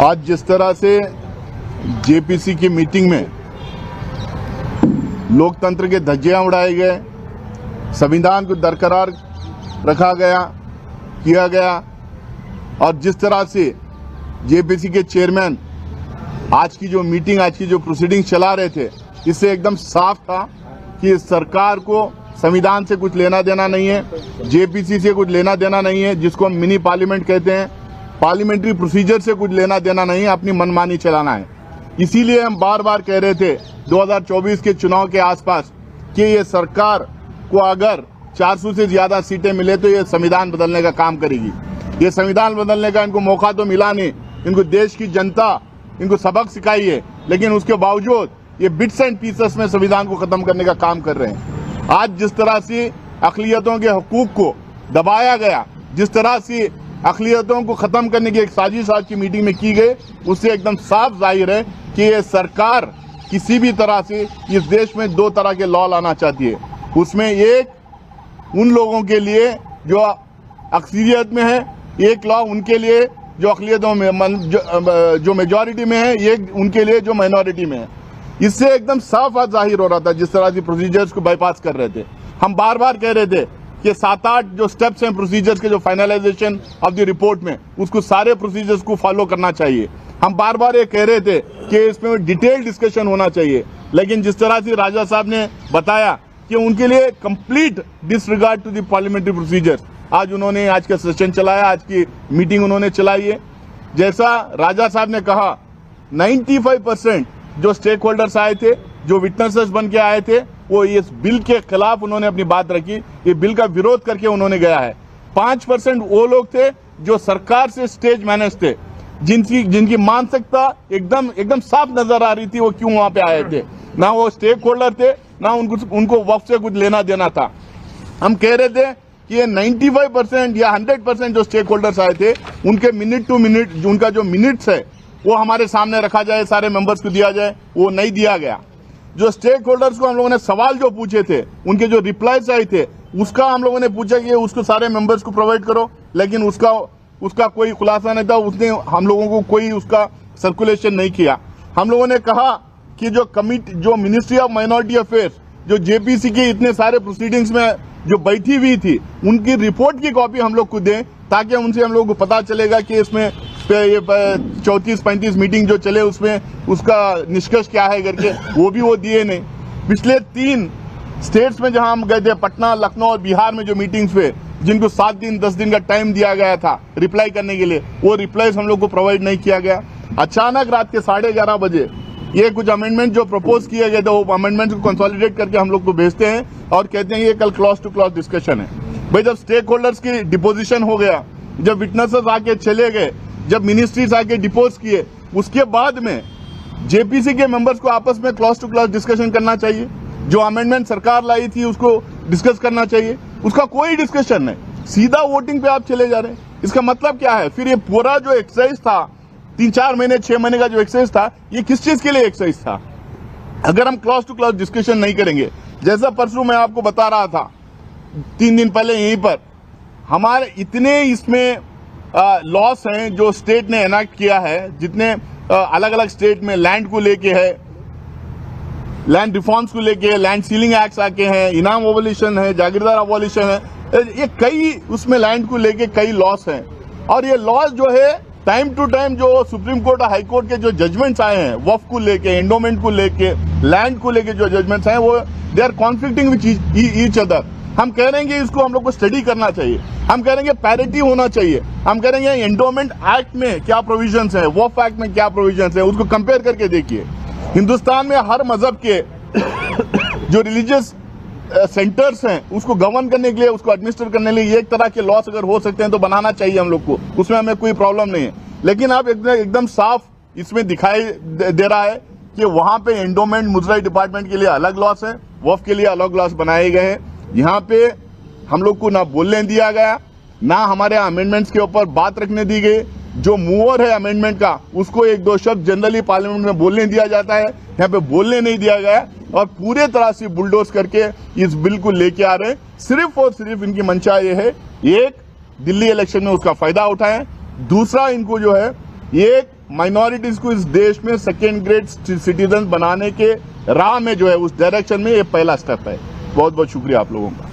आज जिस तरह से जेपीसी की मीटिंग में लोकतंत्र के धज्जियां उड़ाए गए, संविधान को बरकरार रखा किया गया और जिस तरह से जेपीसी के चेयरमैन आज की जो मीटिंग, आज की जो प्रोसीडिंग चला रहे थे, इससे एकदम साफ था कि सरकार को संविधान से कुछ लेना देना नहीं है, जेपीसी से कुछ लेना देना नहीं है, जिसको हम मिनी पार्लियामेंट कहते हैं, पार्लियामेंट्री प्रोसीजर से कुछ लेना देना नहीं है, अपनी मनमानी चलाना है। इसीलिए हम बार बार कह रहे थे 2024 के चुनाव के आसपास कि ये सरकार को अगर 400 से ज्यादा सीटें मिले तो ये संविधान बदलने का काम करेगी। ये संविधान बदलने का इनको मौका तो मिला नहीं, इनको देश की जनता इनको सबक सिखाई है, लेकिन उसके बावजूद ये बिट्स एंड पीसेस में संविधान को खत्म करने का काम कर रहे हैं। आज जिस तरह से अक़लियतों के हकूक को दबाया गया, जिस तरह से अक़लियतों को खत्म करने की एक साजिश आज की मीटिंग में की गई, उससे एकदम साफ जाहिर है कि ये सरकार किसी भी तरह से इस देश में दो तरह के लॉ लाना चाहती है। उसमें एक उन लोगों के लिए जो अक्सरियत में है, एक लॉ उनके लिए जो अक़लियतों में जो मेजॉरिटी में है, ये उनके लिए जो माइनॉरिटी में है। इससे एकदम साफ जाहिर हो रहा था जिस तरह से प्रोसीजर्स को बाईपास कर रहे थे। हम बार बार कह रहे थे कि 7-8 जो स्टेप्स हैं प्रोसीजर्स के, जो फाइनलाइजेशन ऑफ द रिपोर्ट में, उसको सारे प्रोसीजर्स को फॉलो करना चाहिए। हम बार बार ये कह रहे थे कि इसमें डिटेल डिस्कशन होना चाहिए, लेकिन जिस तरह से राजा साहब ने बताया कि उनके लिए complete disregard to the parliamentary procedures, आज उन्होंने आज का सेशन चलाया, आज की मीटिंग उन्होंने चलाई है। जैसा राजा साहब ने कहा, 95% जो स्टेक होल्डर्स आए थे, जो विटनेसेस बन के आए थे, वो इस बिल के खिलाफ उन्होंने अपनी बात रखी, ये बिल का विरोध करके उन्होंने गया है। 5% वो लोग थे जो सरकार से स्टेज मैनेज थे, जिनकी मानसिकता एकदम साफ नजर आ रही थी, वो क्यों वहां पे आए थे। ना वो स्टेक होल्डर थे, ना उनको वक्त से कुछ लेना देना था। हम कह रहे थे कि ये 95% या 100% जो स्टेक होल्डर्स आए थे, उनके मिनट टू मिनट उनका जो मिनट्स है वो हमारे सामने रखा जाए, सारे मेंबर्स को दिया जाए। वो नहीं दिया गया। जो स्टेक होल्डर्स को हम लोगों ने सवाल जो पूछे थे, उनके जो रिप्लाईज आए थे, उसका हम लोगों ने पूछा कि उसको सारे मेंबर्स को प्रोवाइड करो, लेकिन उसका कोई खुलासा नहीं था। उसने हम लोगों को कोई उसका सर्कुलेशन नहीं किया। हम लोगों ने कहा कि जो मिनिस्ट्री ऑफ माइनॉरिटी अफेयर्स, जो जेपीसी के इतने सारे प्रोसीडिंग्स में जो बैठी हुई थी, उनकी रिपोर्ट की कॉपी हम लोग को दें, ताकि उनसे हम लोगों को पता चलेगा कि इसमें ये 34-35 मीटिंग जो चले उसमें उसका निष्कर्ष क्या है करके, वो दिए नहीं। पिछले 3 स्टेट्स में जहां हम गए थे, पटना, लखनऊ और बिहार में जो मीटिंग्स हुए, जिनको 7 दिन 10 दिन का टाइम दिया गया था रिप्लाई करने के लिए, वो रिप्लाईज हम लोग को प्रोवाइड नहीं किया गया। अचानक रात के 11:30 बजे ये कुछ अमेंडमेंट जो प्रपोज किए गए थे, वो अमेंडमेंट को कंसोलिडेट करके हम लोग को भेजते हैं और कहते हैं ये कल क्लॉज टू क्लॉज डिस्कशन है। भाई, जब स्टेक होल्डर्स की डिपोजिशन हो गया, जब विटनेसेस आके चले गए, जब मिनिस्ट्रीज आके डिपोज किए, उसके बाद में जेपीसी के मेंबर्स को आपस में क्लॉज टू क्लॉज डिस्कशन करना चाहिए। जो अमेंडमेंट सरकार लाई थी उसको डिस्कस करना चाहिए, उसका कोई डिस्कशन नहीं, सीधा वोटिंग पे आप चले जा रहे हैं। इसका मतलब क्या है? फिर ये पूरा जो एक्सरसाइज था, 3-4 महीने 6 महीने का जो एक्सरसाइज था, ये किस चीज के लिए एक्सरसाइज था? अगर हम क्लॉज टू क्लॉज डिस्कशन नहीं करेंगे, जैसा परसों मैं आपको बता रहा था 3 दिन पहले यहीं पर, हमारे इतने इसमें लॉस हैं जो स्टेट ने एनाक्ट किया है, जितने अलग अलग स्टेट में लैंड को लेके है, लैंड रिफॉर्म्स को लेके, लैंड सीलिंग एक्ट्स आके हैं, इनाम अबॉलिशन है, जागीरदार अबॉलिशन है, ये कई उसमें लैंड को लेके कई लॉस हैं। और ये लॉस जो है टाइम टू टाइम जो सुप्रीम कोर्ट और हाई कोर्ट के जो जजमेंट्स आए हैं, वक्फ को लेके, एंडोमेंट को लेके, लैंड को लेके जो जजमेंट्स आए, वो they are conflicting with each other. हम कह रहे हैं कि इसको हम लोग को स्टडी करना चाहिए, हम कह रहे हैं पैरिटी होना चाहिए, हम कह रहे हैं एंडोमेंट एक्ट में क्या प्रोविजंस है, वक्फ एक्ट में क्या प्रोविजंस है, उसको कंपेयर करके देखिए। हिंदुस्तान में हर मजहब के जो रिलीजियस सेंटर्स हैं, उसको गवर्न करने के लिए, उसको एडमिनिस्टर करने के लिए एक तरह के लॉस अगर हो सकते हैं तो बनाना चाहिए हम लोग को, उसमें हमें कोई प्रॉब्लम नहीं है। लेकिन अब एकदम साफ इसमें दिखाई दे रहा है कि वहां पे एंडोमेंट, मुजराई डिपार्टमेंट के लिए अलग लॉस है, वक्फ के लिए अलग लॉस बनाए गए हैं। यहाँ पे हम लोग को ना बोलने दिया गया, ना हमारे अमेंडमेंट्स के ऊपर बात रखने दी गई। जो मूवर है अमेंडमेंट का, उसको 1-2 शब्द जनरली पार्लियामेंट में बोलने दिया जाता है, यहाँ पे बोलने नहीं दिया गया और पूरे तरह से बुलडोज करके इस बिल को लेके आ रहे हैं। सिर्फ और सिर्फ इनकी मंशा ये है, एक, दिल्ली इलेक्शन में उसका फायदा उठाएं, दूसरा इनको जो है ये माइनॉरिटीज को इस देश में सेकेंड ग्रेड सिटीजन बनाने के राह में जो है उस डायरेक्शन में ये पहला स्टेप है। बहुत बहुत शुक्रिया आप लोगों का।